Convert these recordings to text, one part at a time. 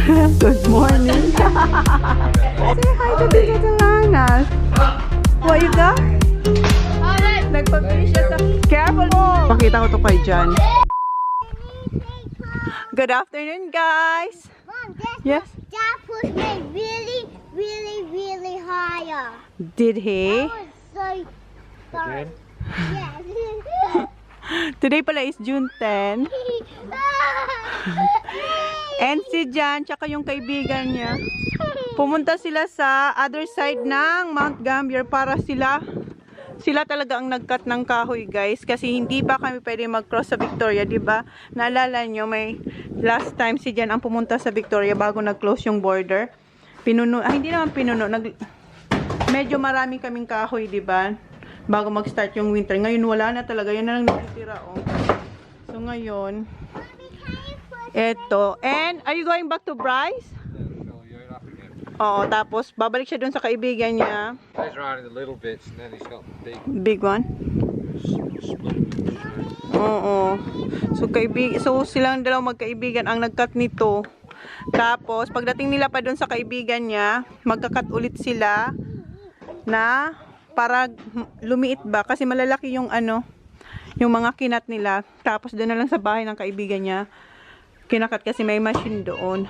Good morning. Say hi to Tita Talanas. What you got? Nagpapili siya sa... Careful mo! Pakita ko to kay Jan. Good afternoon, guys. Mom, Yes? Dad pushed me really higher. Did he? I was so sorry. Yes. Today pala is June 10. And si Jan, tsaka yung kaibigan niya, pumunta sila sa other side ng Mount Gambier para sila talaga ang nag-cut ng kahoy, guys, kasi hindi pa kami pwede mag-cross sa Victoria, di ba? Naalala nyo, may last time si Jan ang pumunta sa Victoria bago nag-close yung border. Hindi naman pinuno, medyo marami kaming kahoy, di ba? Bago mag-start yung winter. Ngayon wala na talaga, yan na lang natitira, oh. So ngayon, eto. And are you going back to Bryce? Oo, tapos babalik siya dun sa kaibigan niya. He's riding the little bits and then he's got the Big one? Oo. So silang dalawang magkaibigan ang nag-cut nito. Tapos pagdating nila pa dun sa kaibigan niya, magka-cut ulit sila na para lumiit ba kasi malalaki yung yung mga kinat nila. Tapos doon na lang sa bahay ng kaibigan niya kinakat kasi may machine doon.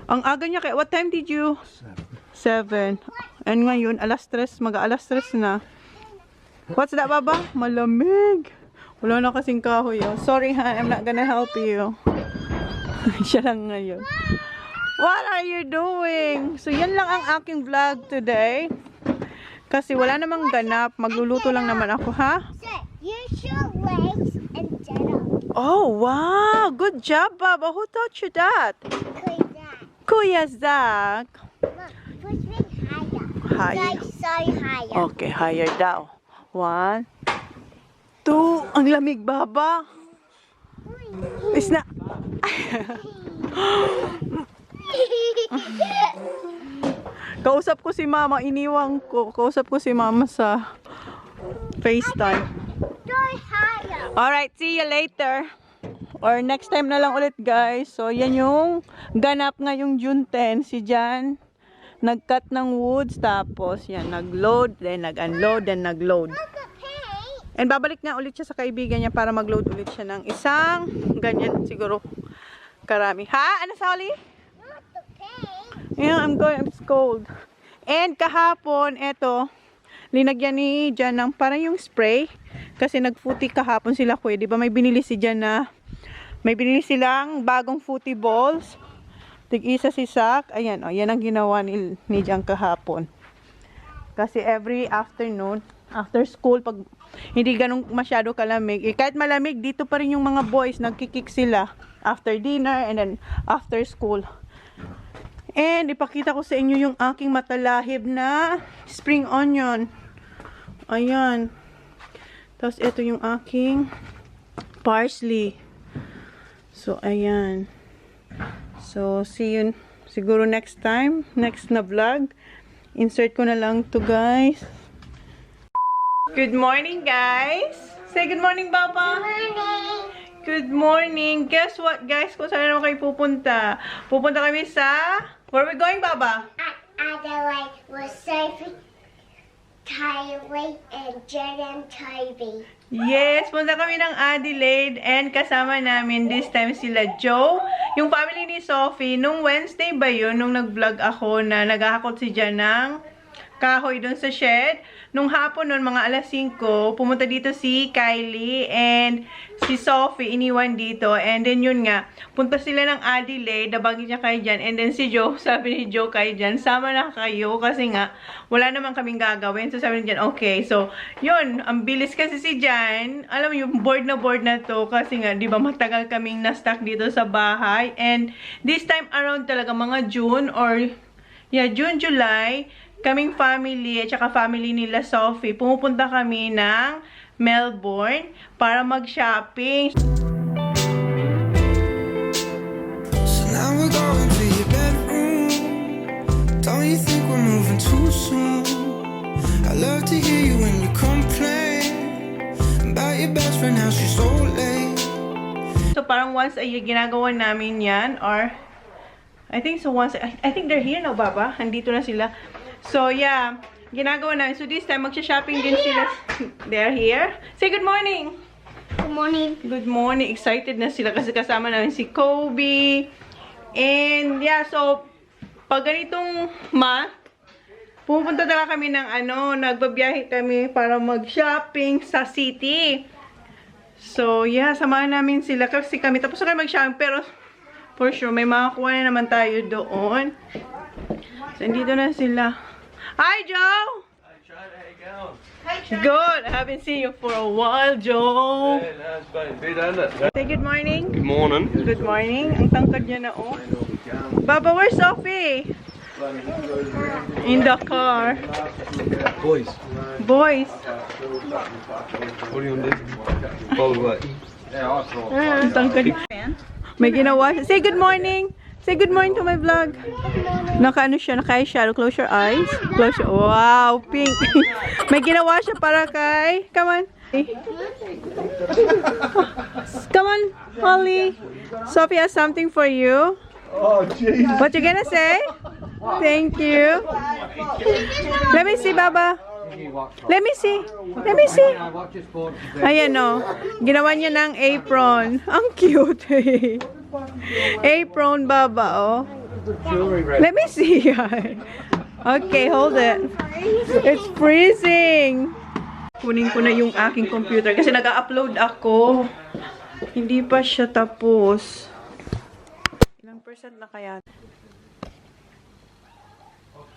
Ang aga niya kaya, what time did you? 7. And ngayon, alas 3, mag-alas 3 na. What's that, Baba? Malamig. Wala na kasing kahoy. Oh. Sorry, ha, I'm not gonna help you. Siya lang ngayon. What are you doing? So, yan lang ang aking vlog today. Kasi wala namang ganap. Magluluto lang naman ako, ha? Use your legs and get up. Oh, wow. Good job, Baba. Who taught you that? Kuya Zach. Mom, push me higher. Higher. So higher. Okay, higher daw. 1, 2. Ang lamig, Baba. Is na... Kausap ko si Mama. Iniwang ko. Kausap ko si Mama sa FaceTime. Go higher. Alright, see you later. Or next time na lang ulit, guys. So, yan yung ganap ngayong June 10. Si Jan, nag-cut ng woods. Tapos, yan, nag-load, then nag-unload, then nag-load. And babalik nga ulit siya sa kaibigan niya para mag-load ulit siya ng isang ganyan, siguro, karami. Ha? Ano, Sally? Yeah, I'm going, it's cold. And kahapon, eto, linagyan ni Jan ng parang yung spray. Kasi nag-footy kahapon sila, kuya. Di ba may binili si Jan na may binili silang bagong footy balls. Tig-isa si Zach. Ayan, oh, yan ang ginawa ni Jan kahapon. Kasi every afternoon, after school, pag hindi ganun masyado kalamig, kahit malamig, dito pa rin yung mga boys, nagkikik sila after dinner and then after school. And ipakita ko sa inyo yung aking matalahib na spring onion. Ayan. Tapos ito yung aking parsley. So, ayan. So, see you siguro next time. Next na vlog. Insert ko na lang to, guys. Good morning, guys. Say good morning, Papa. Good morning. Good morning. Guess what, guys? Kung saan naman kayo pupunta? Pupunta kami sa... Where are we going, Baba? Adelaide was Sophie, Kylie, and Jen and Toby. Yes, punta kami ng Adelaide and kasama namin this time sila Joe, yung family ni Sophie. Nung Wednesday ba yun, nung nag-vlog ako na naghahakot si Jan ng kahoy doon sa shed. Nung hapon nun, mga alas 5, pumunta dito si Kylie and si Sophie, iniwan dito. And then yun nga, punta sila ng Adelaide, nabagi niya kay Jan. And then si Joe, sabi ni Joe kay Jan, sama na kayo kasi nga, wala naman kaming gagawin. So sabi ni Jan, okay. So, yun, ang bilis kasi si Jan, alam mo yung board na to kasi nga, di ba matagal kaming na-stuck dito sa bahay. And this time around talaga, mga June or, yeah, June, July, kaming family at saka family nila Sophie, pumupunta kami ng Melbourne para mag-shopping. So now we're going to your bedroom. Don't you think we're moving too soon? I love to hear you when you complain about your best friend, how she's so late. So parang once a year ginagawa namin yan or I think so once, I think they're here now, Baba. Andito na sila. So, yeah. Ginagawa namin. So, this time, magsha-shopping din sila. They're here. Say good morning! Good morning. Good morning. Excited na sila kasi kasama namin si Kobe. And, yeah, so, pag ganitong month, pupunta talaga kami ng nagbabiyahe kami para mag-shopping sa city. So, yeah, samahan namin sila kasi kami tapos na kami mag-shopping pero for sure, may makakuha na naman tayo doon. So, dito na sila. Hi, Joe! Hi, Chona, how you going? Hi, Chona. Good! I haven't seen you for a while, Joe. Yeah, no, it's been a bit, hasn't it? Say good morning. Good morning. Good morning. Ang tangkad niya na, oh. Baba, where's Sophie? In the car. Boys, Boys. what are you going to do? Follow away. Ang tangkad. May ginawa siya. Say good morning. Say good morning to my vlog. Naka-ano siya, naka-eyeshadow. Close your eyes. Close your... Wow, pink. May ginawa siya para kay... Come on. Come on, Holly. Sophie has something for you. Oh, jeez. What you gonna say? Thank you. Let me see, Baba. Let me see. Let me see. Ayan, o. Ginawa niya ng apron. Ang cute, eh. Apron, Baba, oh. Let me see. Okay, hold it. It's freezing. Kunin ko na yung aking computer kasi nag-upload ako. Hindi pa siya tapos. Ilang percent na kaya?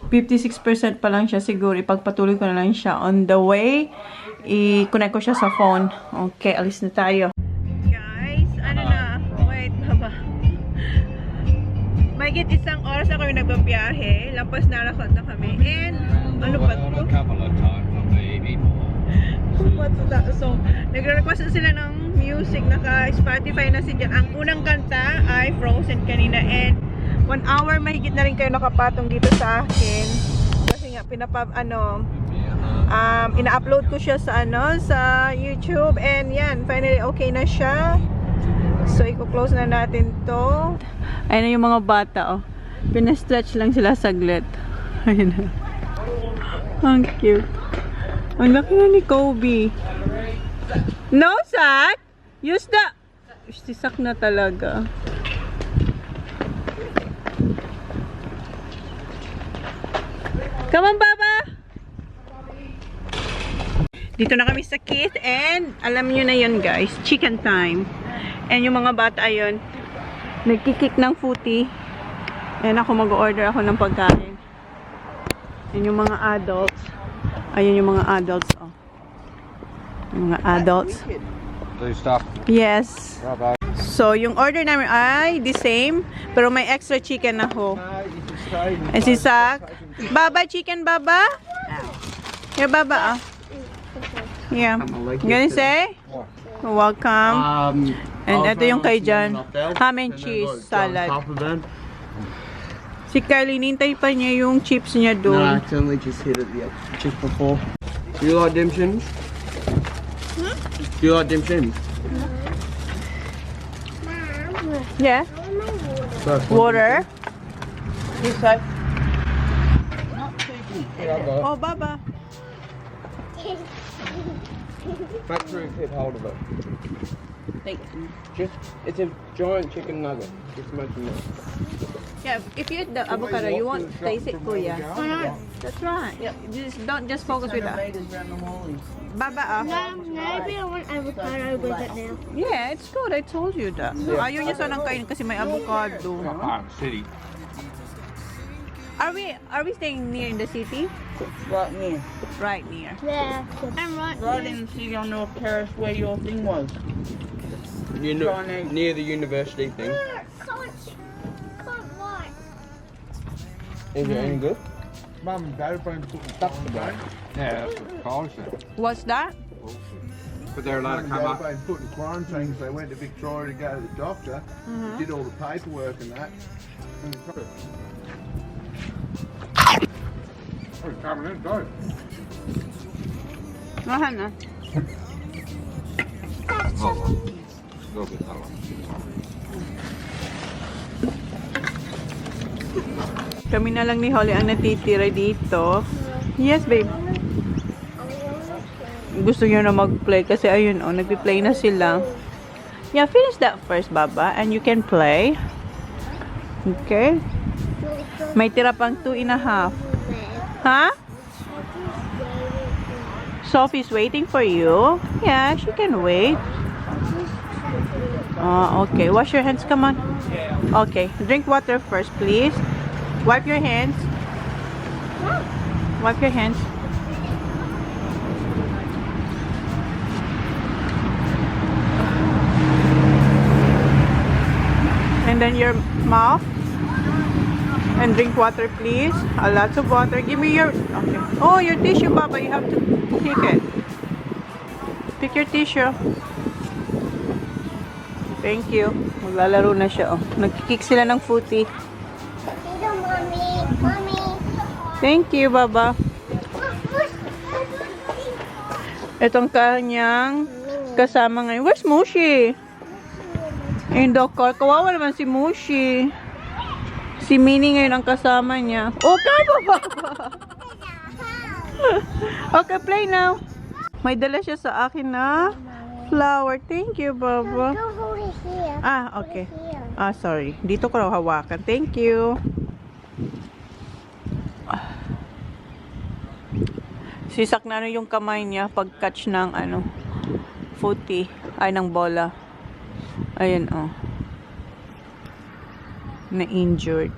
56% pa lang siya siguro. Ipagpatuloy ko na lang siya. On the way, i-connect ko siya sa phone. Okay, alis na tayo. Guys, ano na? Wait, Baba. Mahigit isang oras na kami nagbabiyahe. Lampas na lakot na kami. And, ano ba ito? What's that? So, nagre-request na sila ng music. Naka-Spotify na si Jan. Ang unang kanta ay Frozen kanina. And, 1 hour mahigit na rin kayo nakapatong dito sa akin. Kasi nga, ina-upload ko siya sa, sa YouTube. And yan, finally okay na siya. So, i-close na natin to. Ayun na yung mga bata, oh. Pinastretch lang sila saglit. Ayun na. Ang cute. Ang laki na ni Kobe. No, Sak! Use the... Si Sak na talaga. Come on, Baba! Dito na kami sa Kith and alam nyo na yun, guys. Chicken time. And yung mga bata ayun, nagkikik ng footy. And ako mag-order ako ng pagkain. And yung mga adults. Ayun yung mga adults, oh. Yung mga adults. Do stuff. Yes. So, yung order namin ay the same, pero may extra chicken na ho. And si Sak, Baba, chicken, Baba? Yeah, Baba, ah. Yeah. Gonna say? Welcome. And ito yung kay Jan. Ham and cheese salad. Si Kylie, nintay pa niya yung chips niya No, doon. I accidentally just hit it just before. Do you like dim shims? Do you like dim shims? Yeah. Water. This side. Oh, Baba. Make sure you keep hold of it. Thank you. It's a giant chicken nugget. Just imagine that. Yeah, if you eat the avocado, you won't taste it, Kuya. That's right. Yeah, don't just focus with that. Baba, ah. Maybe I want avocado with it now. Yeah, it's good. I told you that. Ayaw niya sanang kainin kasi may avocado. City. Are we staying near in the city? Right near. Right near. Yeah. I'm right. Right in the city on North Terrace where your thing was. Near the university thing. Is it any good? Mum and Dad have been putting stuff today. Yeah, that's what the college said. What's that? But they're allowed to Mum and come Dad up. have been put in quarantine because they went to Victoria to go to the doctor, did all the paperwork and that. Oh, it's coming in, go. Mahal na. Hold on. A little bit lower. Kami na lang ni Holly ang natitira dito. Yes, babe. Gusto niyo na mag-play kasi ayun, oh, nagpi-play na sila. Yeah, finish that first, Baba, and you can play. Okay? May tira pang 2.5. Huh? Sophie's waiting for you. Yeah, she can wait. Okay. Wash your hands. Come on. Okay. Drink water first, please. Wipe your hands. Wipe your hands. And then your mouth. And drink water, please. Lots of water. Give me your... Okay. Oh, your tissue, Papa. You have to pick it. Pick your tissue. Thank you. Maglalaro na siya, oh. Nagkikick sila ng footy. Dito, Mommy. Mommy. Thank you, Baba. Itong kanyang kasama ngayon. Where's Mushi? In the car. Kawawa naman si Mushi. Si Minnie ngayon ang kasama niya. Oh, kamo, Baba. Okay, play now. May dala siya sa akin na flower. Thank you, Baba. Go hold it here. Okay. Here. Sorry. Dito ko raw hawakan. Thank you. Sisak na yung kamay niya pag catch ng footy. Ay, ng bola. Ayan, oh. Na-injured.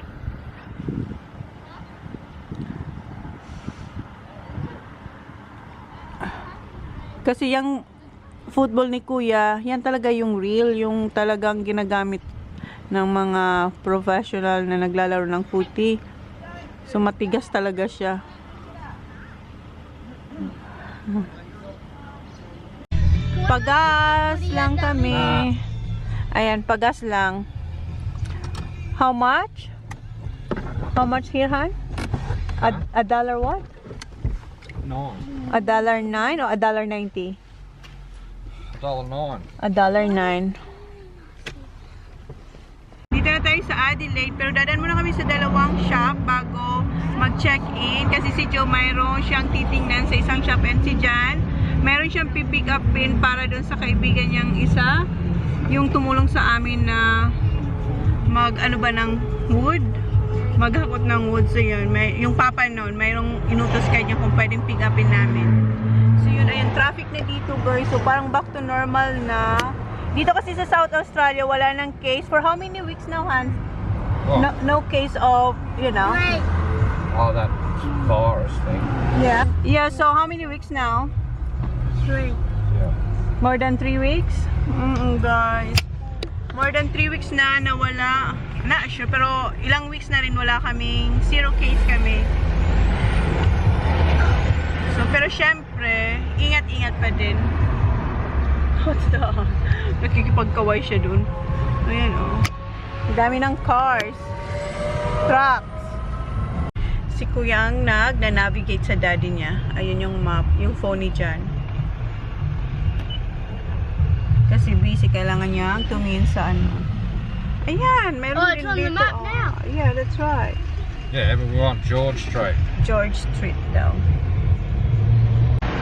Kasi yung football ni Kuya, yan talaga yung real, yung talagang ginagamit ng mga professional na naglalaro ng footy. So matigas talaga siya. Pagas lang kami. Ayan, pagas lang. How much? How much here, hon? A dollar what? $9. $1.09 or $1.90? $1.09. $1.09. Dito na tayo sa Allendale, pero dadaan muna kami sa dalawang shop bago mag-check-in kasi si Joe mayroon siyang titingnan sa isang shop and si Jan mayroon siyang pipick up pin para doon sa kaibigan niyang isa, yung tumulong sa amin na ng wood, maghakot ng wood. So yun, yung papa noon mayroong inutos kay niya kung pwedeng pick upin namin. So yun, ayun, traffic na dito guys, so parang back to normal na. Dito kasi sa South Australia wala nang case for how many weeks now, Hans? No case of, Oh, that virus thing. Yeah, so how many weeks now? 3. Yeah. More than 3 weeks? Guys. More than 3 weeks na nawala. Not sure, pero ilang weeks na rin wala kaming 0 case kami. So, pero syempre, ingat-ingat pa din. What's that? Nakikipagkaway siya dun. Ayan, oh. Ang dami ng cars. Trucks. Si Kuya ang nag-navigate sa daddy niya. Ayun yung map, yung phone ni Jan. Kasi busy, kailangan niya tumingin sa Ayan, meron din it's on dito. the map now. Yeah, that's right. Yeah, but we're on George Street. George Street daw.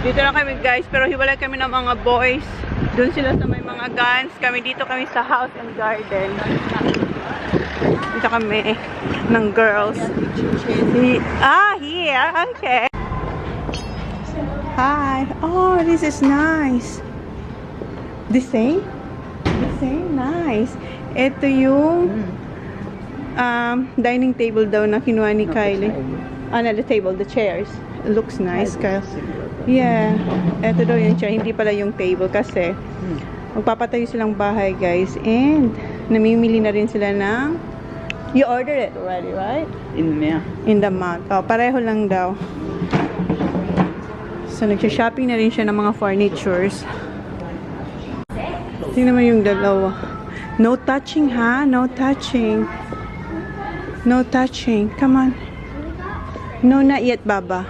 Dito na kami guys, pero hiwalay kami ng mga boys. Doon sila sa may mga guns. Kami dito kami sa house and garden. Dito kami ng girls. Here. Okay. Hi. Oh, this is nice. The same? The same? Nice. Ito yung dining table daw na kinuha ni Kylie. The table, the chairs. It looks nice. Yeah. Ito daw yung chair. Hindi pala yung table kasi magpapatayo silang bahay, guys. And namimili na rin sila ng... You ordered it already, right? In the month. Oh, pareho lang daw. So, nagsha-shopping na rin siya ng mga furnitures. Tingnan mo yung dalawa. No touching, ha? No touching. No touching. Come on. No, not yet, Baba.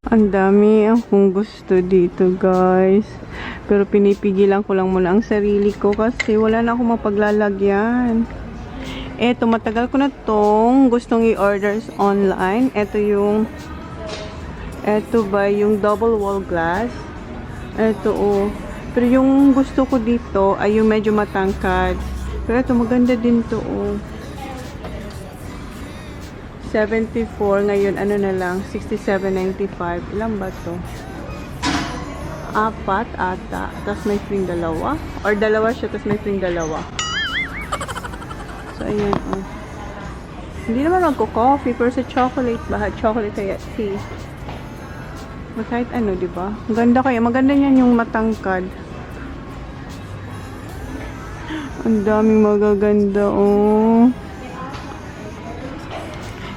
Ang dami akong gusto dito, guys. Pero pinipigilan ko lang muna ang sarili ko kasi wala na akong mapaglalagyan. Eto, matagal ko na tong gustong i-order online. Eto ba yung double wall glass? Eto, oh. Pero yung gusto ko dito ay yung medyo matangkad. Pero eto, maganda din to, oh. 74 ngayon, ano na lang, 67.95. Ilan ba to? 4 ata. Tapos may free dalawa. Or dalawa siya, tapos may free dalawa. So, ayan, oh. Hindi naman magko-coffee, pero sa chocolate ba? Chocolate kaya tea. Kahit ano, diba? Maganda kaya. Maganda niyan yung matangkad. Ang daming magaganda, oh.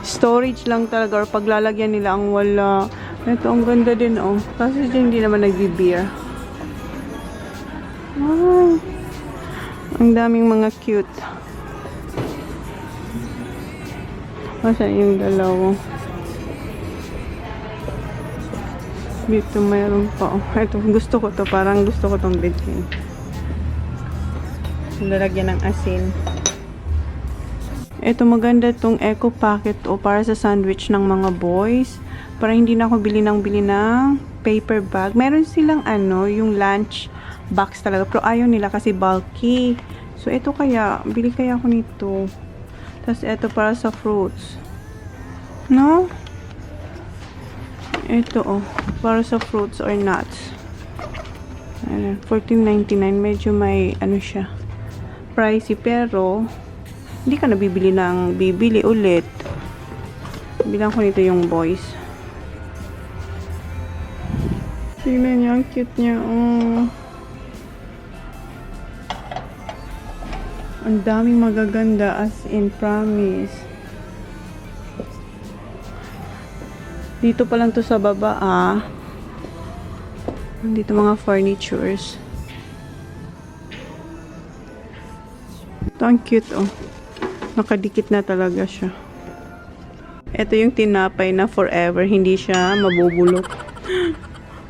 Storage lang talaga or paglalagyan nila ang wala. Ito, ang ganda din, oh. Kasi hindi naman nagbi-beer. Ay, ang daming mga cute. Masa yung dalawa? Dito mayroon pa, oh. Ito, gusto ko to. Parang gusto ko tong bedroom. Lalagyan ng asin. Ito, maganda tong eco packet o para sa sandwich ng mga boys. Para hindi na ako bili ng paper bag. Meron silang yung lunch box talaga. Pero ayaw nila kasi bulky. So, ito kaya, bili kaya ako nito. Tapos, ito para sa fruits. No? Ito, oh. Para sa fruits or nuts. $14.99. Medyo may, siya. Pricey, pero hindi ka na bibili ulit. Bilang ko nito yung boys. Tingnan niyo, ang cute niya. Oh. Ang daming magaganda, as in, promise. Dito pa lang to sa baba, ah. Dito mga furnitures. Ito, ang cute, oh. Nakadikit na talaga siya. Ito yung tinapay na forever. Hindi siya mabubulok.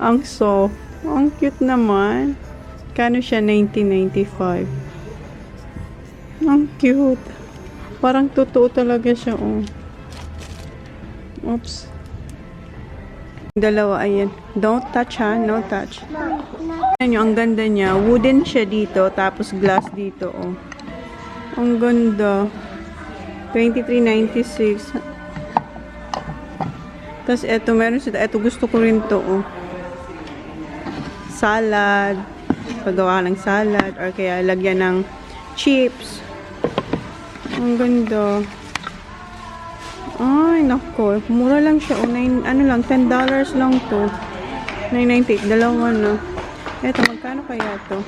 Ang soft. Ang cute naman. Kano siya? $19.95. Ang cute. Parang totoo talaga siya, oh. Oops. Dalawa, ayan. Don't touch, ha? No touch. Ayan nyo, ang ganda niya. Wooden siya dito, tapos glass dito, oh. Ang ganda. $23.96. Tapos, eto, meron sila. Eto, gusto ko rin to, oh. Salad. Paggawa ng salad. Or kaya, lagyan ng chips. Ang ganda. Ay, nako. Mura lang siya. Oh, $10 lang to. $9.98. Dalawa na. Eto, magkano kaya to?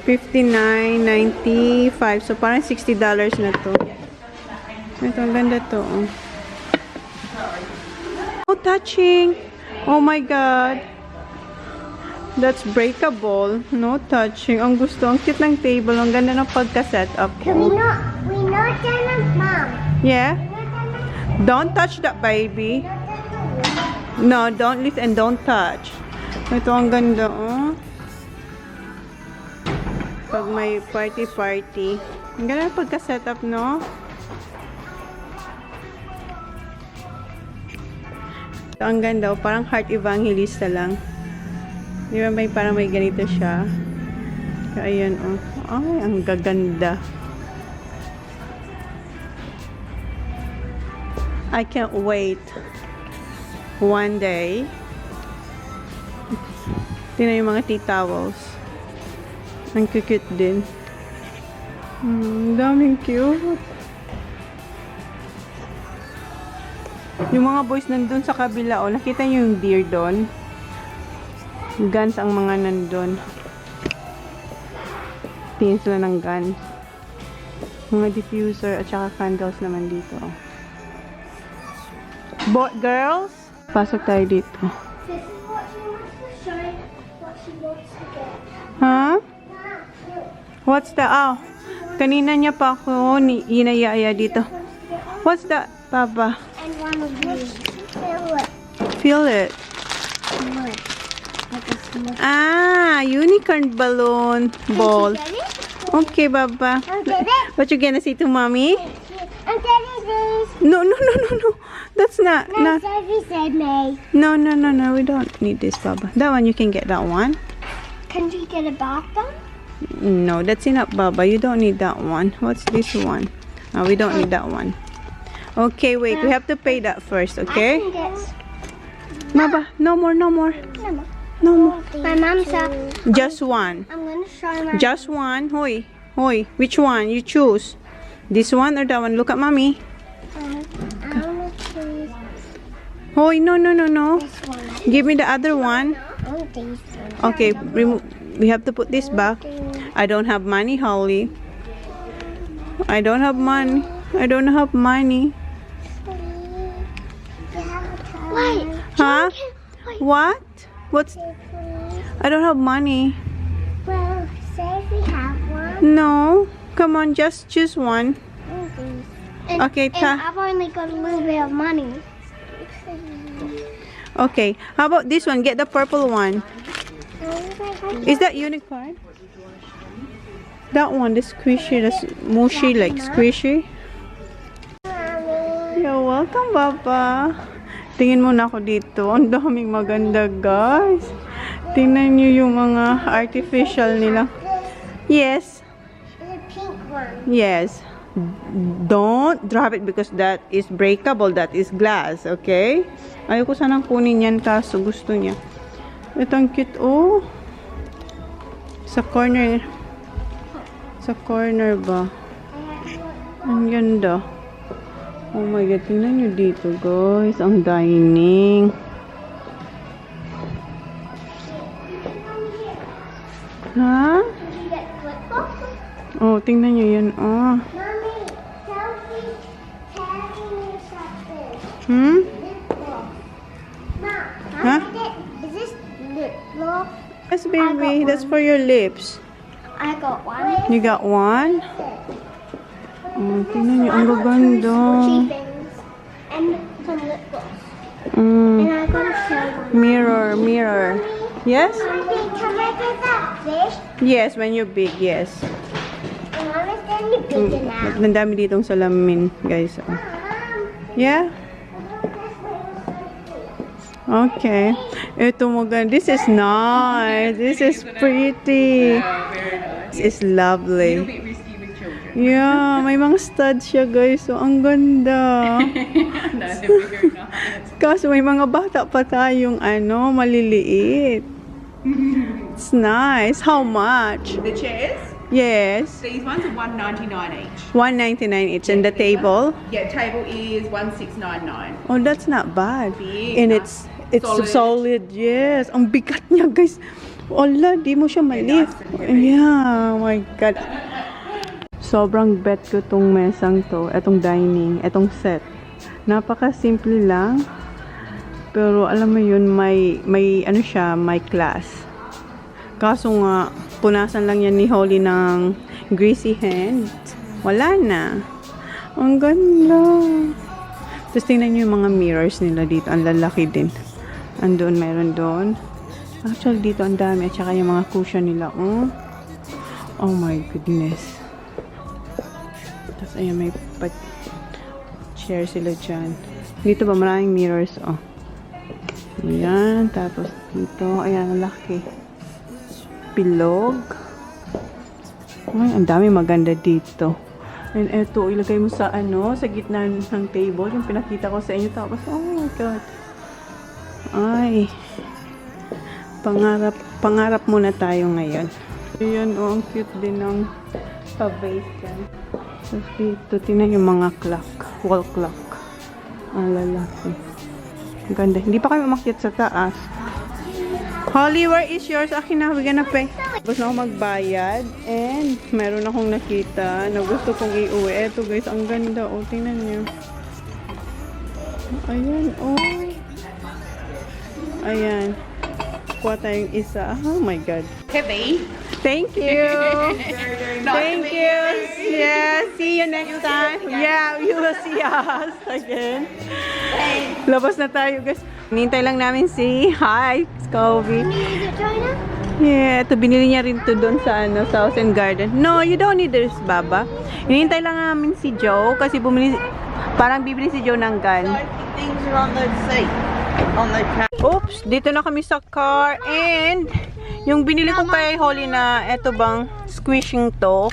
$59.95. So, parang $60 na to. Ito, ang ganda to. Oh. Oh, touching. Oh my God. That's breakable. No touching. Ang gusto. Ang cute ng table. Ang ganda ng pagka-set up. We know Jenna's mom. Yeah? Don't touch that, baby. No, don't lift and don't touch. Ito, ang ganda, oh. Pag may party. Ang ganda ng pagka-setup, no? Ito, ang ganda, oh. Parang heart evangelista lang. Di ba parang may ganito siya? So, ayan, oh. Ay, ang gaganda. I can't wait. One day. Tingnan yung mga tea towels. Ang cute din. Daming cute. Yung mga boys nandun sa kabila, oh, nakita nyo yung deer doon? Guns ang mga nandun. Tingin sila ng guns. Mga diffuser at saka candles naman dito. Girls, pasok tayo dito. This is what she wants to show. What she wants to get. Huh? What's the, kanina niya pa ako inayaya dito. What's that, Papa? And one of these. Feel it. Feel it. Look. Like a small. Unicorn balloon ball. Can you get it? Okay, Baba. I'll get it. What you gonna say to mommy? I'm getting this. No. That's not. No, No. Daddy said me. No. We don't need this, Baba. That one you can get that one. Can you get a bathroom? No, that's enough, Baba. You don't need that one. What's this one? No, we don't need that one. Okay, wait. We have to pay that first, I okay? can get Baba, no more. no more. No more. My mom said Just one. I'm gonna show my. Just one. Hoy. Which one? You choose. This one or that one? Look at mommy. I wanna choose Hoy, no. this one. Give me the other one. I want these ones. Okay, remove. We have to put this back. I don't have money, Holly. I don't have money. Wait. Huh? What? What's? I don't have money. Well, say if we have one. No. Come on, just choose one. And, Okay, and I've only got a little bit of money. Okay. How about this one? Get the purple one. Is that unicorn? That one, the squishy, the mushy, like squishy. You're welcome, Papa. Tingin muna ako dito. Ang daming maganda, guys. Tingnan nyo yung mga artificial nila. Yes. The pink one. Yes. Don't drop it because that is breakable. That is glass, okay? Ayoko sanang kunin yan kaso gusto niya. Ito ang cute, oh. Sa corner. Sa corner ba? Ang ganda. Oh my God, tingnan nyo dito, guys. Ang dining. Ha? Did you get flip-flops? Oh, tingnan nyo yan, oh. Mommy, Sophie, telling me something. Hmm? Lip gloss. Mom, Huh? is this lip gloss? Yes, baby. That's for your lips. I got one. You got one? Oh, tingnan nyo. Ang gaganda. Squishy things and some lip gloss. Mm. And I got a shell one. Mirror. Yes? Mommy, can I get that fish? Yes, when you're big, yes. And I'm standing big enough. Ang dami ditong salamin, guys. Oh. Yeah? Okay. Ito maganda. This is nice. This is pretty. This is lovely. Yeah, may mga studs siya, guys. So, ang ganda. Kaso may mga bata pa tayong maliliit. It's nice. How much? The chairs, Yes. these ones are $1.99 each. $1.99 each. And the table? Yeah, table is $1.699. Oh, that's not bad. Big, And nice. it's solid. Yes. Ang bigat niya, guys. Wala, di mo siya malift. Yeah, oh my God. Sobrang bet ko tong mesang to, etong dining, etong set. Napaka-simple lang. Pero alam mo yun, may siya, may class. Kaso nga, punasan lang yan ni Holly ng greasy hands. Wala na. Ang ganda. Tapos tingnan nyo yung mga mirrors nila dito. Ang lalaki din. Andun, meron doon. Actually, dito ang dami. At saka yung mga cushion nila. Oh my goodness. Tapos ayan, may chair sila dyan. Dito ba maraming mirrors, oh. Ayan, tapos dito, ayan, ang laki. Pilog. Ay, ang dami maganda dito. And eto, ilagay mo sa sa gitna ng table, yung pinakita ko sa inyo. Tapos, oh my God. Ay. Pangarap muna tayo ngayon. Ayan, oh, ang cute din ng pa-vase yan. Tapos dito, tingnan yung mga clock. Wall clock. Ang lalaki. Ang ganda. Hindi pa kami umakyat sa taas. Holly, where is yours? Akin na, we're gonna pay. Tapos na ako magbayad. And meron akong nakita na gusto kong iuwi. Eto guys, ang ganda. O, tingnan nyo. Ayan, oh. Ayan. Kuha tayong isa. Oh my God. Heavy. Thank you. Thank you. Yeah, see you next time. Yeah, you will see us again. Labas na tayo, guys. Nintay lang namin si Scovie. Is it Chona? Yeah, ito binili niya rin to doon sa ano, sa House and Garden. No, you don't need this, Baba. Hinihintay lang namin si Joe kasi parang bibili si Joe ng gun. Things are on the seat. On the car. Oops, dito na kami sa car and yung binili ko kay Holly na eto bang squishing to,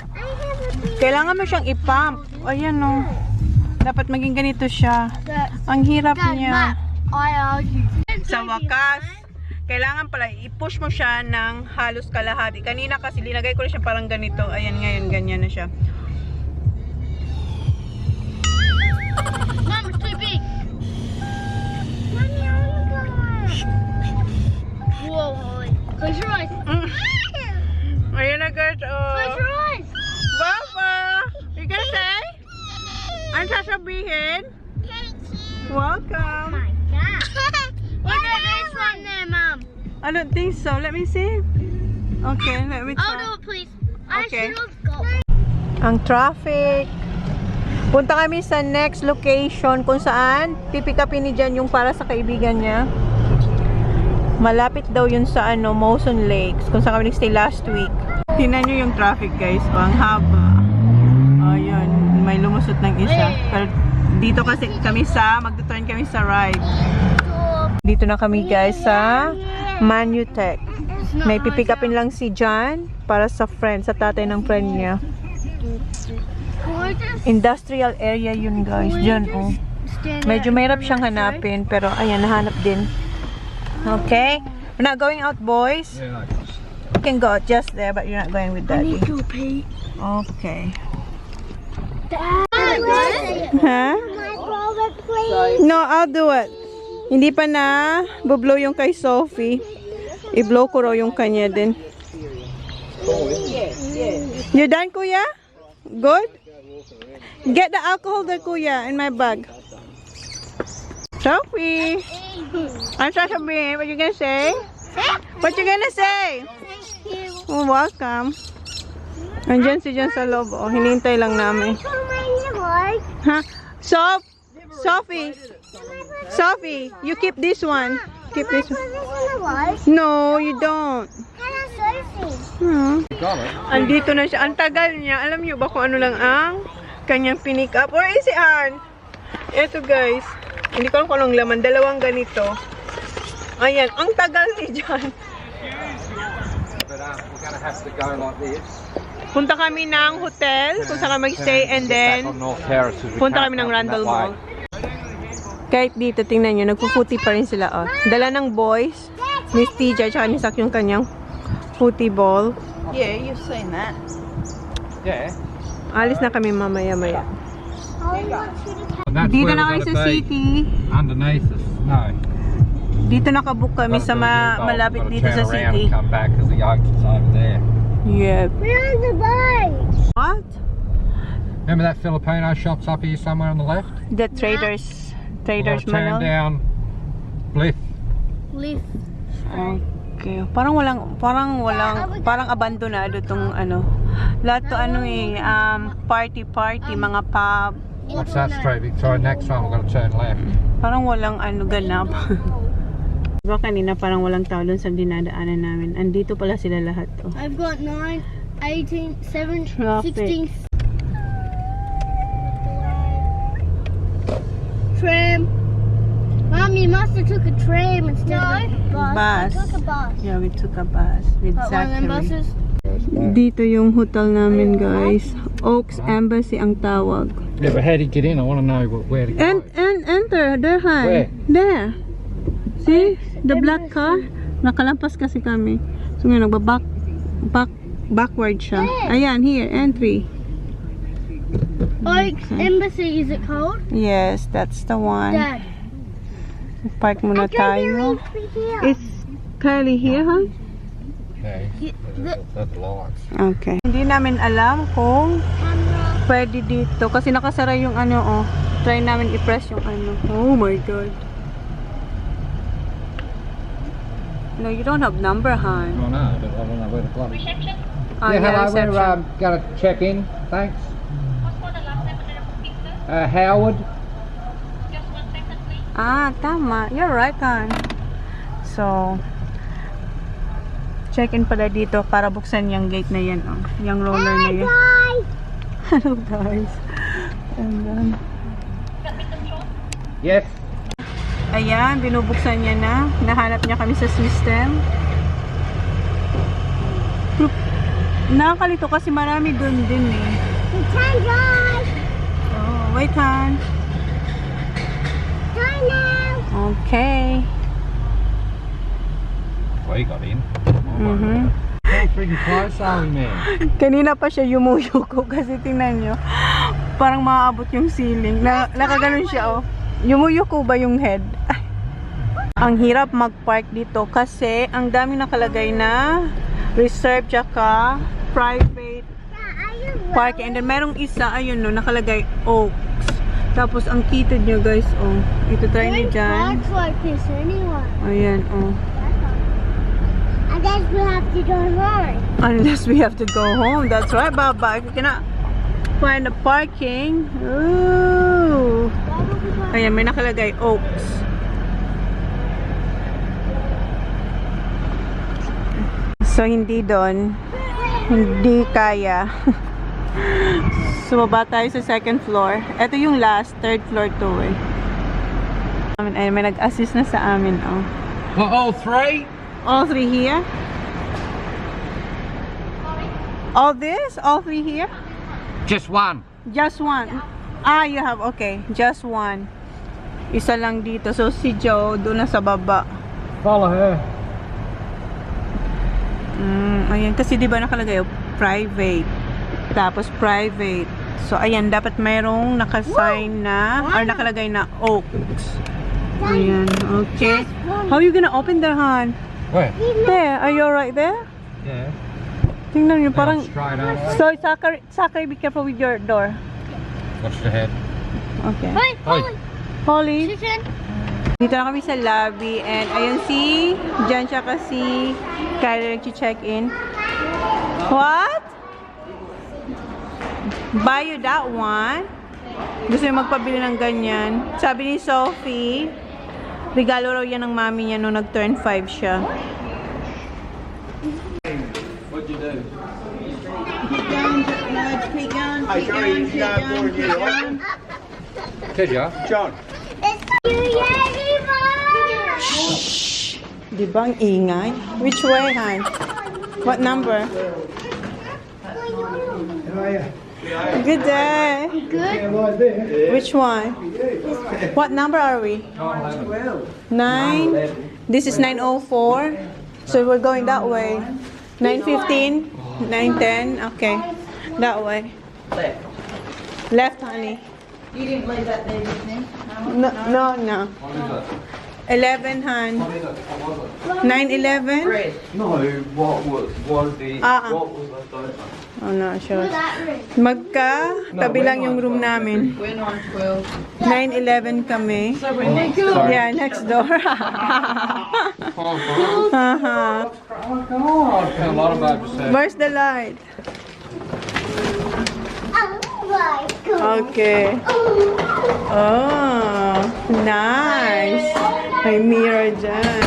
kailangan mo siyang i-pump. Ayan o. Dapat maging ganito siya. Ang hirap niya. Sa wakas, kailangan pala i-push mo siya ng halos kalahati. Kanina kasi linagay ko na siya parang ganito. Ayan ngayon, ganyan na siya. Mom, it's too big. Whoa, Holly. Close your eyes. Ayan na guys. Close your eyes. Baba! You gonna say? Ano sasabihin? Welcome. My God. Look at this one there, Mom. I don't think so. Let me see. Okay, let me I'll try. do it, please. Okay. I should go. Ang traffic. Punta kami sa next location kung saan pipick upin ni Jan yung para sa kaibigan niya. Malapit daw yun sa ano, Mawson Lakes, kung saan kami nag-stay last week. Tingnan nyo yung traffic guys, ang haba. Ayun, may lumusot ng isa. Pero dito kasi kami magtuturn kami sa right. Dito na kami guys sa Manutech. May pipick upin lang si Jan para sa tatay ng friend niya. Industrial area yun guys, dyan oh. Medyo mahirap siyang hanapin, pero ayan, nahanap din. Okay, we're not going out boys. You can go out just there, but you're not going with daddy. Okay. Huh? No, I'll do it. Hindi pa na bublow yung kay Sophie. I-blow ko raw yung kanya din. You done, Kuya? Good? Get the alcohol there, Kuya, in my bag. Sophie! I'm sasabihin. What you gonna say? What you gonna say? Thank you. Oh, welcome. Andyan si Jan sa loob. Oh, hinihintay lang namin. Ha? Sophie! Sophie, you keep this one. Keep this one. No, you don't. Andito na siya. Ang tagal niya. Alam niyo ba kung ano lang ang kanyang pinick up? Or is it Ann? Ito guys. Hindi ko alam kung anong laman. Dalawang ganito. Ayan. Ang tagal ni John. But we're gonna have to go like this. Punta kami ng hotel kung saan kami mag-stay and then punta kami ng Randall Mall. Kahit dito, tingnan nyo, nagpuputi pa rin sila. Oh. Dala ng boys, Miss TJ, tsaka ni Sak yung kanyang footy ball. Yeah, you've seen that. Yeah. Alis na kami mamaya-maya. Dito na kami sa city. Underneath us. No. Dito nakabook kami sa malapit dito sa city. Come back because the youngsters over there. Yeah. We're on the bike. What? Remember that Filipino shop's up here somewhere on the left? The Traders Turn Mall. down Bliff. Leaf. Okay. Parang abandonado tong ano. Lahat to ano party, mga pub. What's that street, Victoria? Next one we're going to turn left. Parang walang ano ganap. Diba kanina parang walang tao dun sa dinadaanan namin. Andito pala sila lahat. Oh. I've got 9, 18, 7, Traffic. 16. Tram. Mom, you must have took a tram instead of a bus. Bus. I took a bus. Yeah, we took a bus with But one of them Zachary. buses. Dito yung hotel namin guys. Oaks Embassy ang tawag. Yeah, but how do you get in? I want to know where to go. And enter. There, hi. Where? There. See? The black car. Nakalampas kasi kami. So ngayon, backward siya. Ayan, here. Entry. Oaks Embassy, is it called? Yes, that's the one. Dad. Park muna tayo. It's curly here, huh? Yeah, that's lights. Okay. Hindi namin alam kung pwede dito. Kasi nakasara yung ano, oh. Try namin i-press yung ano. Oh my God. No, you don't have number, hon. Oh no, but I don't know where to plug. Reception? Oh, Yeah, hello, reception. we're going to check in. Thanks. What's for the last name of the booking, sir? Howard. Just 1 second, please. Ah, tama. You're right, hon. So, Check-in pala dito para buksan yung gate na yan. Oh. Yung roller na yan. Hello guys. And then, Yes. ayan, binubuksan niya na. Nahanap niya kami sa system. Nakakalito kasi marami dun din eh. Oh, wait Han. Okay. Well, you got in. How freaking close are we, man? Kanina pa siya yumuyuko kasi tingnan nyo. Parang maaabot yung ceiling. Nakaganon siya oh. Yumuyuko ba yung head? Ang hirap mag-park dito kasi ang dami nakalagay na reserve tsaka private park. And then merong isa, ayun no, nakalagay Oaks. Tapos ang kitid nyo guys, oh. Ito try nyo dyan. Ayan, oh. Unless we have to go home. Unless we have to go home. That's right, Baba. If you cannot find a parking. Ooh. Ayan, may nakalagay Oaks. So, hindi doon. Hindi kaya. So, baba tayo sa second floor. Ito yung last, third floor to eh. Ay, may nag-assist na sa amin, oh. Well, all three? All three here? All this? All three here? Just one. Just one. Ah, you have, okay. Just one. Isa lang dito. So, si Joe, doon na sa baba. Follow her. Ayan. Kasi diba nakalagay, private. Tapos, private. So, ayan. Dapat mayroong nakasign na, or nakalagay na Oaks. Ayan. Okay. How are you gonna open the Han? Where? There. Are you alright there? Yeah. Tingnan nyo, parang... Straight up. So, Zachary, be careful with your door. Watch the head. Okay. Oi. Holly. Dito na kami sa lobby. And ayun si Jan siya kasi Kylie nag-check-in. What? Buy you that one? Gusto niya magpabili ng ganyan. Sabi ni Sophie, regalo raw yan ng mami niya nung nag-turn 5 siya. What'd you do? Keep going, Hey, Joey, you go for you, right? Did ya? John. Di ba ang ingay? Which way, Han? What number? Good day. Good. Which one? What number are we? 9. This is 9:04. So we're going that way. 9:15, 9:10. Okay, that way. Left. Left, honey. You didn't leave that there with me? No, no. 11, hon. 9:11. Red. No, what was the what was left over? Oh, not sure. Magka-tabi lang yung room namin. We're 912. 9:11 kami. So we're next door. Yeah, next door. Oh, come on. A lot of babies said. Where's the light? Oh my God. Okay. Oh, nice. May mirror dyan.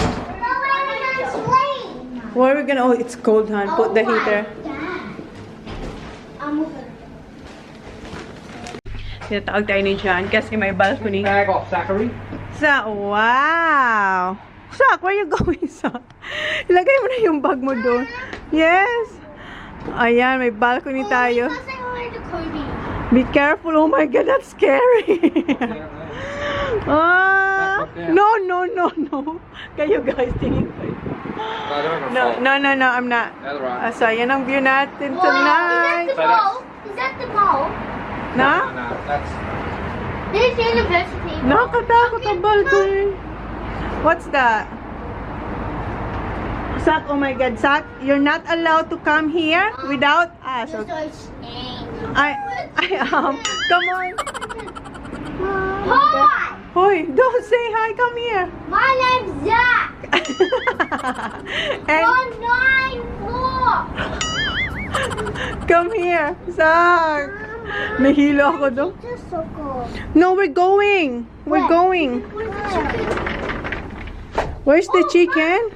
Where are we gonna? Oh, it's cold, hon. Put the heater. Tinatawag tayo ni John kasi may balcony. Bag off, Zachary. Wow! Sak, where you going, Sak? Ilagay mo na yung bag mo doon. Yes! Ayan, may balcony tayo. Be careful. Oh my God, that's scary. No. Kayo guys, tingin kayo. No, I'm not. So, yan ang view natin tonight. Is that the mall? Na? No, that's... This is university. Nakakatakot ang balcony. What's that? Sak, oh my God, Sak, you're not allowed to come here without us. Okay. I am. Come on. Hi! Hoy, don't say hi. Come here. My name's Zach. And 194. come here, Sak. Nahilo ako doon. No, we're going. We're going. Where's the chicken?